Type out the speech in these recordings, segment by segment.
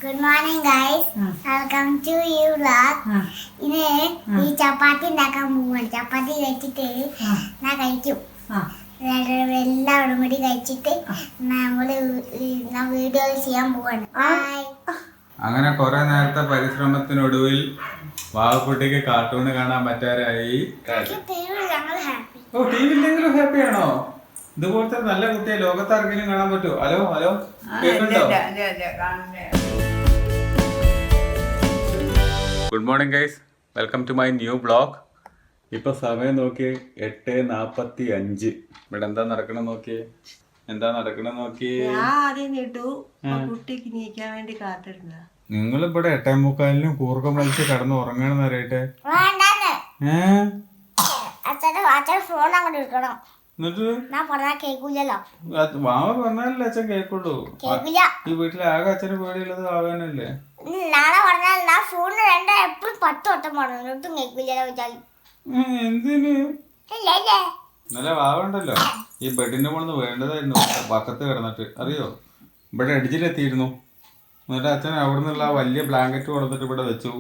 Good morning, guys. Welcome to you vlog. ഇന്ന് ഈ ചപ്പാത്തി ഉണ്ടാക്കാൻ പോവാണ്. ചപ്പാത്തി കഴിച്ചിട്ട് ഞാൻ കഴിക്കും. എല്ലാവരും കൂടി കഴിച്ചിട്ട് നമ്മള് വീഡിയോ ചെയ്യാൻ പോവാണ്. അങ്ങനെ കുറെ നേരത്തെ പരിശ്രമത്തിനൊടുവിൽ വാവക്കുട്ടിക്ക് കാർട്ടൂണ് കാണാൻ പറ്റാറായി. ഓ, ടി വി ഇല്ലെങ്കിലും ഹാപ്പിയാണോ? ഇതുപോലത്തെ നല്ല കുട്ടിയെ ലോകത്താർക്കെങ്കിലും കാണാൻ പറ്റുമോ? ഹലോ ഹലോ, കേൾക്കുന്നുണ്ടോ? Good morning guys, welcome to my new blog. ഇപ്പൊ സമയം നോക്കിയേ, 8:45. ഇവിടെ എന്താ നടക്കണം നോക്കിയേ, നിങ്ങൾ ഇവിടെ 8:45 കൂർക്കം വലിച്ച് കടന്ന് ഉറങ്ങണെന്ന് അറിയട്ടെ. വാവ പറഞ്ഞാലല്ലേ അച്ഛൻ കേക്കുള്ളൂ. ഈ വീട്ടിലെ ആകെ അച്ഛന് പേടിയുള്ളത് വാവനല്ലേ. എന്തിന് നല്ല വാവുണ്ടല്ലോ. ഈ ബെഡിന്റെ മുകളിൽ വേണ്ടതായിരുന്നു പക്കത്ത് കിടന്നിട്ട്, അറിയോ? ഇവിടെ അടിച്ചിലെത്തിയിരുന്നു. എന്നിട്ട് അച്ഛൻ അവിടെ നിന്നുള്ള വലിയ ബ്ലാങ്കറ്റ് കൊടുത്തിട്ട് ഇവിടെ വെച്ചു.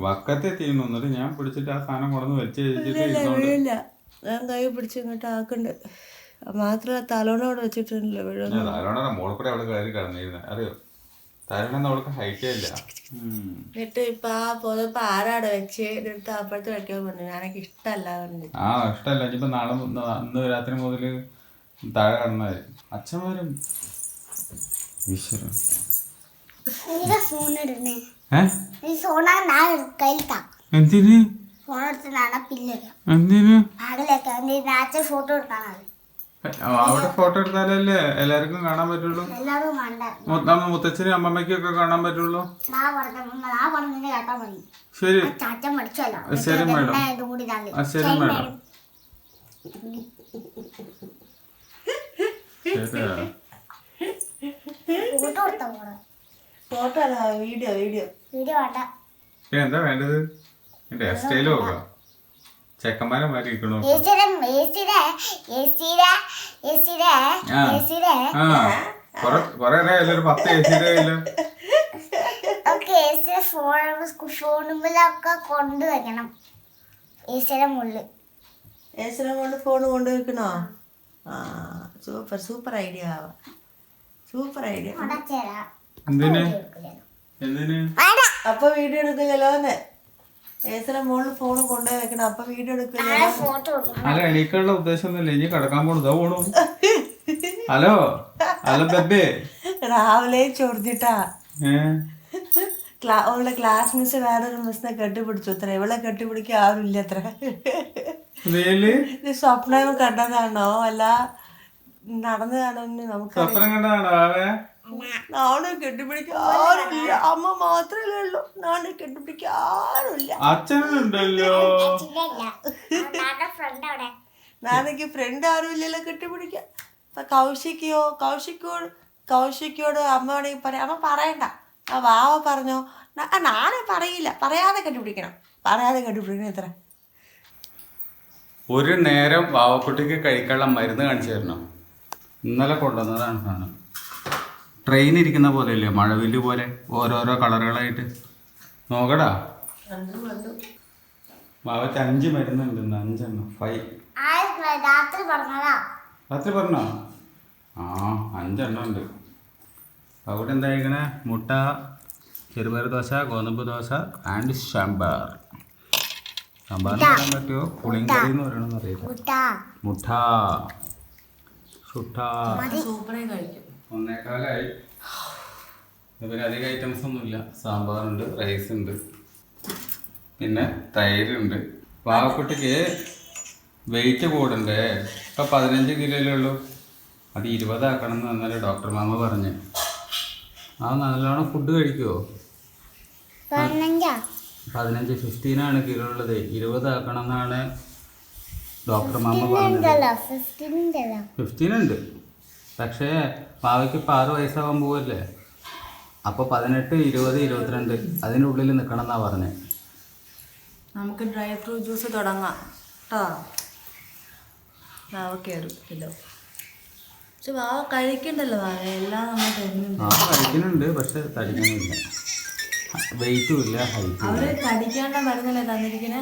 വക്കത്തെത്തിയിരുന്നു. എന്നിട്ട് ഞാൻ പിടിച്ചിട്ട് ആ സാധനം കൊണ്ടു വെച്ച് ഞാൻ കൈ പിടിച്ച് ഇങ്ങോട്ട് ആക്കണ്ട്. മാത്രമല്ല തലോണോടെ വെച്ചിട്ടുണ്ടല്ലോ. തലോണ മോളിൽ കൂടെ അവള് കയറി കിടന്നിരുന്നത്, അറിയോ? തലോണൊന്നും അവൾക്ക് ഹൈറ്റേ ഇല്ല. എന്നിട്ട് ഇപ്പൊ ആ പുതപ്പ് ആരാടെ വെച്ച് എടുത്ത് അപ്പുറത്ത് വെക്കാൻ പറഞ്ഞു. ഞാനൊക്കെ ഇഷ്ടമല്ല. ഇഷ്ടമല്ല. ഇനിയിപ്പോ നാളെ ഇന്ന് രാത്രി മുതല് താഴെ കിടന്നാല് അച്ഛന്മാരും ഈശ്വരൻ. എന്തിന് അവിടെ ഫോട്ടോ എടുത്താലല്ലേ എല്ലാവർക്കും കാണാൻ പറ്റുള്ളൂ. മുത്തച്ഛനും അമ്മമ്മയ്ക്കും ഒക്കെ കാണാൻ പറ്റുള്ളൂ. ശരി ശരി മേഡം, ശരി മേഡം. ഫോട്ടോ അല്ല, വീഡിയോ വീഡിയോ എന്താ വേണ്ടത്? എന്റെ ഹെയർ സ്റ്റൈല് നോക്കാം. ചെക്കന്മാരെ മാറ്റി ഇരിക്കണോ? കൊറേ ഒരു 10 AC-യുടെ കയ്യില് കൊണ്ടുവയ്ക്കണം. ഫോൺ കൊണ്ടുവെക്കണോ? Super super idea. Super idea. അപ്പൊ വീഡിയോ എടുക്കില്ലല്ലോ. മോളിൽ ഫോൺ കൊണ്ടുപോയി വെക്കണം. അപ്പൊ വീഡിയോ എടുക്കില്ലല്ലോ. അല്ല, എനിക്കുള്ള ഉദ്ദേശമൊന്നുമില്ല. ഇനി കിടക്കാൻ പോണതാ പോണു. Hello hello baby. രാവിലെ ചൊറിഞ്ഞിട്ടാ അവളുടെ ക്ലാസ് മിസ് വേറൊരു മിസ്സിനെ കെട്ടിപ്പിടിച്ചു അത്ര. ഇവളെ കെട്ടിപ്പിടിക്കാൻ ആരുമില്ല അത്ര. സ്വപ്നം കണ്ടതാണോ അല്ല നടന്നതാണോ നമുക്ക് നാളെ കെട്ടിപ്പിടിക്കാറില്ല. അമ്മ മാത്രമല്ലേ ഉള്ളൂ. നാളെ കെട്ടിപ്പിടിക്കാറില്ല. അച്ഛനുണ്ടല്ലോ. നാളേക്ക് ഫ്രണ്ട് ആരും ഇല്ലല്ലോ കെട്ടിപ്പിടിക്കാൻ. അപ്പൊ കൗശിക്കോട് അമ്മ വേണമെങ്കിൽ പറയാം. അമ്മ പറയണ്ട. ആ വാവ പറഞ്ഞോ? നാളെ പറയില്ല. പറയാതെ കെട്ടിപ്പിടിക്കണം. എത്ര ഒരു നേരം വാവക്കുട്ടിക്ക് കഴിക്കാനുള്ള മരുന്ന് കാണിച്ചു തരണം. ഇന്നലെ കൊണ്ടുവന്നതാണ് സാധനം. ട്രെയിൻ ഇരിക്കുന്ന പോലെ അല്ലേ, മഴവില്ല് പോലെ ഓരോരോ കളറുകളായിട്ട്. നോക്കടാ, വാവയ്ക്ക് 5 മരുന്നുണ്ട്. 5 എണ്ണം. 5 രാത്രി പറഞ്ഞോ? 5 എണ്ണം ഉണ്ട്. അവിടെ എന്താ കഴിക്കണേ? മുട്ട, ചെറുപയർ ദോശ, ഗോതമ്പ് ദോശ ആൻഡ് സാമ്പാർ. സാമ്പാറിന് പറയാൻ പറ്റുമോ? പുളിങ്കറി എന്ന് പറയണമെന്ന് അറിയില്ല. മുട്ട സൂപ്പറായി കഴിക്കും. 1:15 പിന്നെ അധികം ഐറ്റംസ് ഒന്നുമില്ല. സാമ്പാറുണ്ട്, റൈസ് ഉണ്ട്, പിന്നെ തൈരുണ്ട്. വാവക്കുട്ടിക്ക് വെയിറ്റ് കൂടണ്ടേ? ഇപ്പം 15 കിലോയിലേ ഉള്ളൂ. അത് 20 ആക്കണം എന്ന് എന്നാലേ ഡോക്ടർ മാമ പറഞ്ഞ്. നല്ലോണം ഫുഡ് കഴിക്കുമോ? 15 കിലോ ഉള്ളത്. 20 ആക്കണം എന്നാണ് ഡോക്ടർ മാമ പറഞ്ഞത്. 15 ഉണ്ട്. പക്ഷേ പാവയ്ക്ക് ഇപ്പം 6 വയസ്സാവാൻ പോവല്ലേ. അപ്പോൾ 18, 20, 22 അതിനുള്ളിൽ നിൽക്കണം എന്നാണ് പറഞ്ഞത്. നമുക്ക് ഡ്രൈ ഫ്രൂട്ട് ജ്യൂസ് തുടങ്ങാം കേട്ടോ. വാവ കയറും കിലോ. പക്ഷെ വാവ കഴിക്കണ്ടല്ലോ വാവ, എല്ലാം നമ്മൾ തരുന്നുണ്ട്. കഴിക്കുന്നുണ്ട്, പക്ഷെ തടിക്കാനില്ല, വെയിറ്റും ഇല്ല, ഹൈറ്റും. അവര് തടിക്കാനുള്ള മരുന്നല്ലേ തന്നിരിക്കണേ?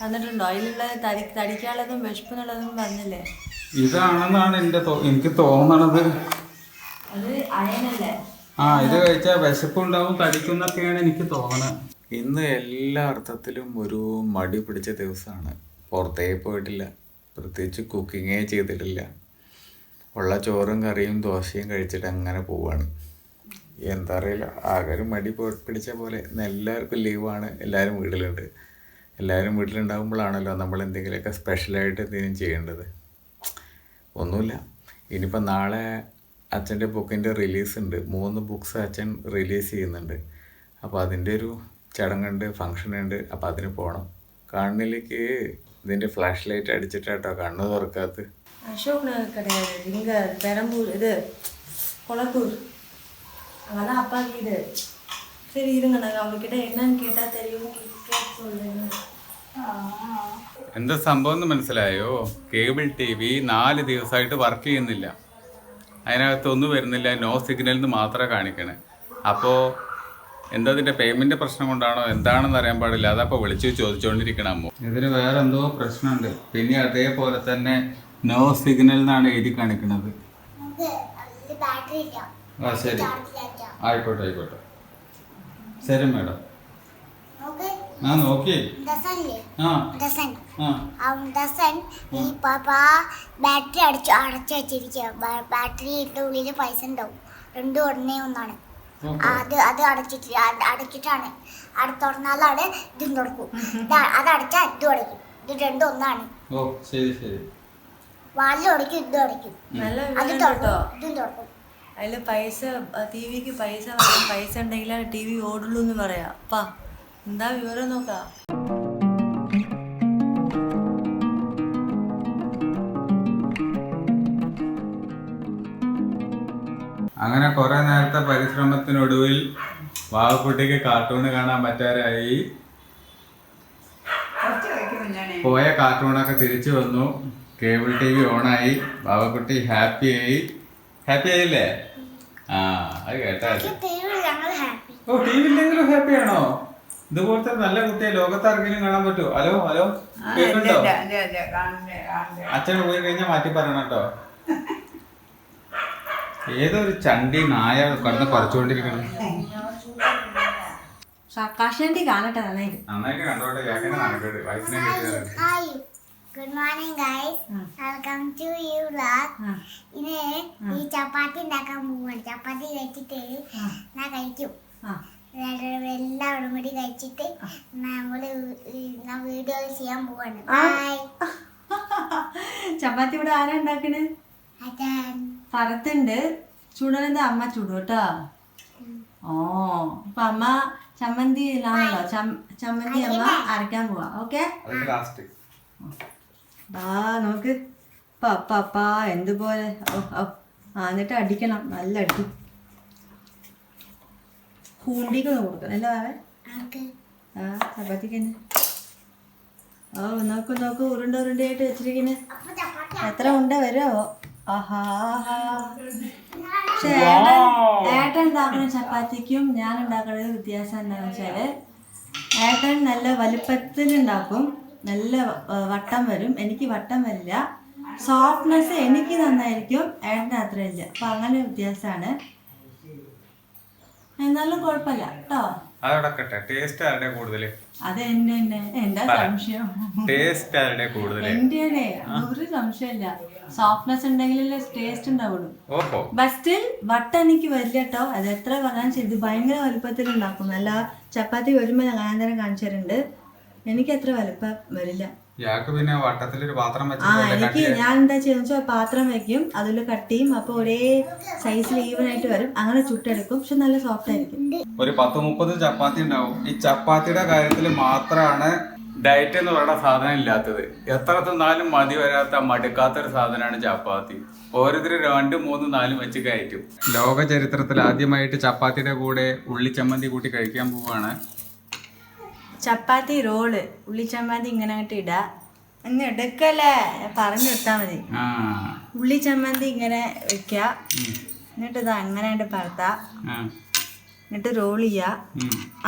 തന്നിട്ടുണ്ടോ? അതിലുള്ള തടിക്കാനുള്ളതും വിശപ്പിനുള്ളതും പറഞ്ഞില്ലേ? ഇതാണെന്നാണ് എനിക്ക് തോന്നണത്. അത് അയനല്ലേ? ഇത് കഴിച്ചാൽ വിശപ്പുണ്ടാവും, തടിക്കുന്നൊക്കെയാണ് എനിക്ക് തോന്നുന്നത്. ഇന്ന് എല്ലാ അർത്ഥത്തിലും ഒരു മടി പിടിച്ച ദിവസമാണ്. പുറത്തേ പോയിട്ടില്ല, പ്രത്യേകിച്ച് കുക്കിങ്ങേ ചെയ്തിട്ടില്ല. ഉള്ള ചോറും കറിയും ദോശയും കഴിച്ചിട്ട് അങ്ങനെ പോവാണ്. എന്താ അറിയില്ല, ആകെ ഒരു മടി പിടിച്ച പോലെ. എല്ലാവർക്കും ലീവാണ്, എല്ലാവരും വീട്ടിലുണ്ട്. എല്ലാവരും വീട്ടിലുണ്ടാകുമ്പോഴാണല്ലോ നമ്മൾ എന്തെങ്കിലുമൊക്കെ സ്പെഷ്യലായിട്ട് എന്തെങ്കിലും ചെയ്യേണ്ടത്. ഒന്നുമില്ല. ഇനിയിപ്പോൾ നാളെ അച്ഛൻ്റെ ബുക്കിൻ്റെ റിലീസ് ഉണ്ട്. 3 ബുക്സ് അച്ഛൻ റിലീസ് ചെയ്യുന്നുണ്ട്. അപ്പോൾ അതിൻ്റെ ഒരു ചടങ്ങുണ്ട്, ഫങ്ഷനുണ്ട്. അപ്പോൾ അതിന് പോകണം. കണ്ണിലേക്ക് ഇതിൻ്റെ ഫ്ലാഷ് ലൈറ്റ് അടിച്ചിട്ടാട്ടോ കണ്ണ് തുറക്കാത്ത. அசோக் நகர் கிடையாது, இங்கே பெரம்பூர், இது கொளத்தூர், அங்கே தான் அப்பா வீடு. சரி இருங்க, நாங்கள் அவங்கக்கிட்ட என்னன்னு கேட்டால் தெரியும், கேட்டு சொல்லுங்க. എന്താ സംഭവം എന്ന് മനസ്സിലായോ? കേബിൾ TV 4 ദിവസമായിട്ട് വർക്ക് ചെയ്യുന്നില്ല. അതിനകത്തൊന്നും വരുന്നില്ല, നോ സിഗ്നൽ എന്ന് മാത്രമേ കാണിക്കണേ. അപ്പോൾ എന്താ ഇതിൻ്റെ പേയ്മെൻറ്റ് പ്രശ്നം കൊണ്ടാണോ എന്താണെന്ന് അറിയാൻ പാടില്ല. അതപ്പോൾ വിളിച്ച് ചോദിച്ചുകൊണ്ടിരിക്കണം അമ്മോ. ഇതിന് വേറെ എന്തോ പ്രശ്നമുണ്ട്. പിന്നെ അതേപോലെ തന്നെ നോ സിഗ്നൽ എന്നാണ് എഴുതി കാണിക്കുന്നത്. ശരി, ആയിക്കോട്ടെ. ശരി മാഡം. നോക്കി ഈ പാപ്പ ബാറ്ററി അടച്ചു വെച്ചിരിക്കുക. ബാറ്ററിയുടെ ഉള്ളിൽ പൈസ ഉണ്ടാവും. രണ്ടും ഉടനെ ഒന്നാണ്. അത് അടച്ചിട്ടാണ്. തുറന്നാലാണ് ഇതും തുറക്കും. അത് അടച്ചാൽ ഇതും അടയ്ക്കും. ഇത് രണ്ടും ഒന്നാണ്. വാലും അടയ്ക്കും, ഇതും അടയ്ക്കും. അത് തുറക്കും, ഇതും തുറക്കും. അതിൽ പൈസ, ടിവിക്ക് പൈസ ഉണ്ടെങ്കിൽ TV ഓടുള്ളൂ എന്ന് പറയാം. അപ്പാ എന്താ വിവരം നോക്കാം. അങ്ങനെ കുറെ നേരത്തെ പരിശ്രമത്തിനൊടുവിൽ വാവക്കുട്ടിക്ക് കാർട്ടൂൺ കാണാൻ പറ്റാറായി. പോയ കാർട്ടൂണൊക്കെ തിരിച്ചു വന്നു. കേബിൾ TV ഓണായി. വാവക്കുട്ടി ഹാപ്പി ആയില്ലേ? അത് കേട്ടാ. TV ഇല്ലെങ്കിലും ഹാപ്പിയാണോ? ഇതുപോലത്തെ നല്ല കുട്ടിയെ ലോകത്താർക്കെങ്കിലും കാണാൻ പറ്റുമോ? ഹലോ കേൾക്കുന്നുണ്ടോ? അച്ഛൻ പോയി കഴിഞ്ഞാൽ മാറ്റി പറയണം കേട്ടോ. ഏതൊരു ചണ്ടി നായ കടന്ന് കുറച്ചുകൊണ്ടിരിക്കണം. നന്നായിട്ട് കണ്ടോട്ടെ. Good morning guys, welcome to you vlog. ഇന്ന് ഈ ചപ്പാത്തി ഉണ്ടാക്കാൻ പോവാണ്. ചപ്പാത്തി കഴിച്ചിട്ട് ഞാൻ കഴിക്കും. എല്ലാവരും കൂടി കഴിച്ചിട്ട് നമ്മള് വീഡിയോ ചെയ്യാൻ പോവാണ്. ചപ്പാത്തി ഇവിടെ ആരാ ഉണ്ടാക്കണേ? പറത്തുണ്ട്. ചൂടനെന്താ അമ്മ ചൂടും കേട്ടോ. ഇപ്പൊ അമ്മ ചമ്മന്തി ഇല്ലാണല്ലോ. ചമ്മന്തി അമ്മ അരയ്ക്കാൻ പോവാ. ഓക്കെ, നോക്ക് പപ്പാ എന്തുപോലെ. എന്നിട്ട് അടിക്കണം, നല്ല അടി. കൂണ്ടിക്കൊന്ന് കൊടുക്കണം അല്ലേ വാവേ? ചപ്പാത്തിക്ക് തന്നെ. നോക്ക് ഉരുണ്ടയായിട്ട് വെച്ചിരിക്കുന്നത്. എത്ര ഉണ്ട വരുമോ? പക്ഷെ ഏട്ടൻ ഉണ്ടാക്കുന്ന ചപ്പാത്തിക്കും ഞാൻ ഉണ്ടാക്കുന്നത് വ്യത്യാസം എന്താണെന്ന് വെച്ചാല്, ഏട്ടൻ നല്ല വലുപ്പത്തിലുണ്ടാക്കും, നല്ല വട്ടം വരും. എനിക്ക് വട്ടം വരില്ല. സോഫ്റ്റ്നെസ് എനിക്ക് നന്നായിരിക്കും, ഏട്ടന് അത്ര ഇല്ല. അപ്പൊ അങ്ങനെ വ്യത്യാസമാണ്. എന്നാലും കുഴപ്പമില്ല കേട്ടോ. അത് എന്റെ സംശയം. എന്റെ ഒരു സംശയമില്ല. സോഫ്റ്റ്നെസ് ഉണ്ടെങ്കിലല്ലേ ടേസ്റ്റ് ഉണ്ടാവുള്ളൂ. ബസ്റ്റിൽ വട്ടം എനിക്ക് വരില്ല കേട്ടോ. അത് എത്ര പറഞ്ഞാൽ ചെയ്ത് ഭയങ്കര വലുപ്പത്തിൽ ഉണ്ടാക്കും. നല്ല ചപ്പാത്തി വരുമ്പോ ഞാൻ തന്നെ കാണിച്ചു തരുന്നുണ്ട്. എനിക്ക് അത്ര വലുപ്പം വരില്ല. എനിക്ക് ഞാൻ എന്താ ചെയ്യുന്ന പാത്രം വെക്കും, അതിൽ കട്ട് ചെയ്യും. അപ്പൊ ഒരേ സൈസിൽ ഈവൻ ആയിട്ട് വരും. അങ്ങനെ ചുട്ടെടുക്കും. പക്ഷെ നല്ല സോഫ്റ്റ് ആയിരിക്കും. ഒരു 10-30 ചപ്പാത്തി ഉണ്ടാവും. ഈ ചപ്പാത്തിയുടെ കാര്യത്തിൽ മാത്രമാണ് ഡയറ്റ് എന്ന് പറയുന്ന സാധനം ഇല്ലാത്തത്. എത്ര തിന്നാലും മതി വരാത്ത മടുക്കാത്തൊരു സാധനമാണ് ചപ്പാത്തി. ഓരോരുത്തർ 2, 3, 4 വെച്ച് കയറ്റും. ലോക ചരിത്രത്തിൽ ആദ്യമായിട്ട് ചപ്പാത്തിയുടെ കൂടെ ഉള്ളിച്ചമ്മന്തി കൂട്ടി കഴിക്കാൻ പോവാണ്. ചപ്പാത്തി റോള്, ഉള്ളിച്ചമ്മന്തി ഇങ്ങനെ ഇടുക. ഇനി എടുക്കല്ലേ പറഞ്ഞു വിട്ടാൽ മതി. ആ ഉള്ളി ചമ്മന്തി ഇങ്ങനെ വെക്കുക, എന്നിട്ട് ഇത് അങ്ങനെ പരത്താം, എന്നിട്ട് റോൾ ചെയ്യുക,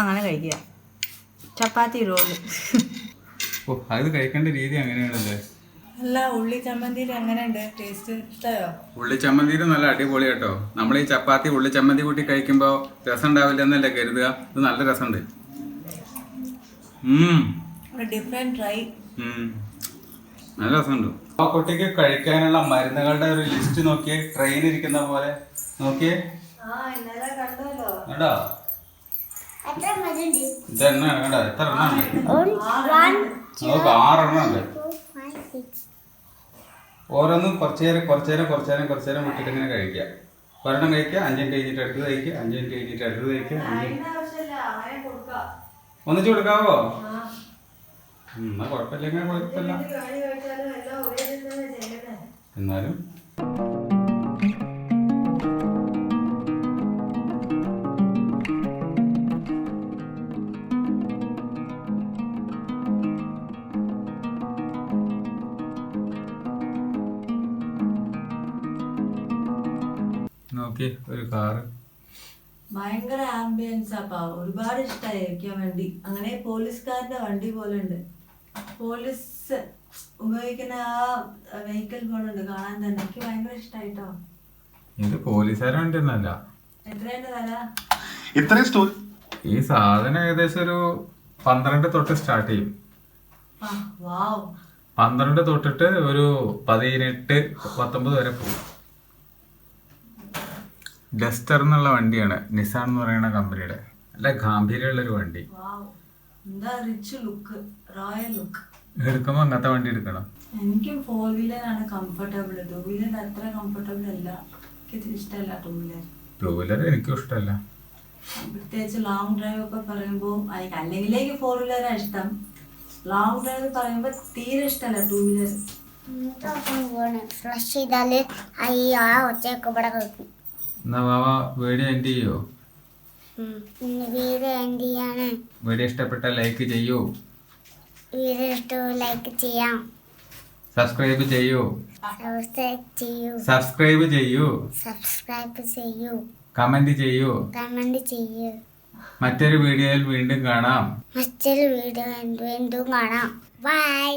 അങ്ങനെ കഴിക്കുക. ചപ്പാത്തി റോള്. ഓ അത് കഴിക്കേണ്ട രീതി അങ്ങനെയാണല്ലേ. അല്ല ഉള്ളി ചമ്മന്തിയിൽ എങ്ങനെയുണ്ട് ടേസ്റ്റ്? ഇഷ്ടമായോ? ഉള്ളി ചമ്മന്തിയിൽ നല്ല അടിപൊളി കേട്ടോ. നമ്മൾ ഈ ചപ്പാത്തി ഉള്ളി ചമ്മന്തി കൂട്ടി കഴിക്കുമ്പോൾ രസം ഉണ്ടാവില്ല എന്നല്ലേ കരുതുക. ഇത് നല്ല രസമുണ്ട്. Different try. നല്ല രസമുണ്ട്. ആ കുട്ടിക്ക് കഴിക്കാനുള്ള മരുന്നുകളുടെ ഒരു ലിസ്റ്റ് നോക്കിയേ. ട്രെയിൻ ഇരിക്കുന്ന പോലെ നോക്കിയേ. കേട്ടോ ഇതെണ്ണാണ് കേട്ടോ. എത്ര എണ്ണം ഉണ്ട്? നോക്ക് 6 എണ്ണം ഉണ്ട്. ഓരോന്നും കുറച്ചേരം വിട്ടിട്ട് ഇങ്ങനെ കഴിക്കുക. ഒരെണ്ണം കഴിക്കുക, 5 മിനിറ്റ് കഴിഞ്ഞിട്ട് അടുത്ത് കഴിക്കുക, 5 മിനിറ്റ് കഴിഞ്ഞിട്ട് അടുത്ത് കഴിക്കുക. ഒന്നിച്ച് കൊടുക്കാവോ? എന്നാ കുഴപ്പമില്ലെങ്കിൽ കുഴപ്പമില്ല. എന്നാലും നോക്കി ഒരു കാറ് ഭയങ്കര ആംബിയൻസ് അപ്പാ. ഒരുപാട് ഇഷ്ടമായി ഇരിക്കാൻ വേണ്ടി. അങ്ങനെ പോലീസുകാരുടെ വണ്ടി പോലെ ഉണ്ട്. പോലീസ് ഉപയോഗിക്കുന്ന ആ വെഹിക്കിൾ പോലെ ഉണ്ട് കാണാൻ തന്നെ. എനിക്ക് ഭയങ്കര ഇഷ്ടമായിട്ടോ. ഇത് പോലീസുകാരെ വണ്ടി ഒന്നല്ല. എത്രയുണ്ട് വില? ഈ സാധനം ഏകദേശം ഒരു 12 തൊട്ട് സ്റ്റാർട്ട് ചെയ്യും. 12 തൊട്ടിട്ട് ഒരു 18, 19 വരെ പോകും. ഡസ്റ്റർ എന്നുള്ള വണ്ടിയാണ്, നിസാൻ എന്ന് പറയുന്ന കമ്പനിയുടെ. നല്ല ഗാംഭീര്യമുള്ളൊരു വണ്ടി. എടുക്കുമ്പോൾ അങ്ങനത്തെ വണ്ടി എടുക്കണം. എനിക്കും 4 വീലറാണ് കംഫർട്ടബിൾ. 2 വീലർ അത്ര കംഫർട്ടബിൾ അല്ല. എനിക്ക് ഇഷ്ടമല്ല 2 വീലർ. 2 വീലർ എനിക്കും ഇഷ്ടമല്ല. പ്രത്യേകിച്ച് ലോങ് ഡ്രൈവ് ഒക്കെ പറയുമ്പോൾ അല്ലെങ്കിലേക്ക് 4 വീലറാണ് ഇഷ്ടം. ലോങ് ഡ്രൈവ് പറയുമ്പോൾ തീരെ ഇഷ്ടമല്ല 2 വീലർ. ഫ്ലഷ് ചെയ്താല് ആ ഒച്ചയൊക്കെ ഇവിടെ കേൾക്കും. എന്നാ വാവ വീഡിയോ എൻഡ് ചെയ്യോ? വീഡിയോ എൻഡ് ചെയ്യാണ്. വീഡിയോ ഇഷ്ടപ്പെട്ട ലൈക്ക് ചെയ്യൂ. വീഡിയോ ഇഷ്ടവും ലൈക്ക് ചെയ്യാം. സബ്സ്ക്രൈബ് ചെയ്യൂ. സബ്സ്ക്രൈബ് ചെയ്യൂ. കമന്റ് ചെയ്യൂ. മറ്റൊരു വീഡിയോയിൽ വീണ്ടും കാണാം. ബൈ.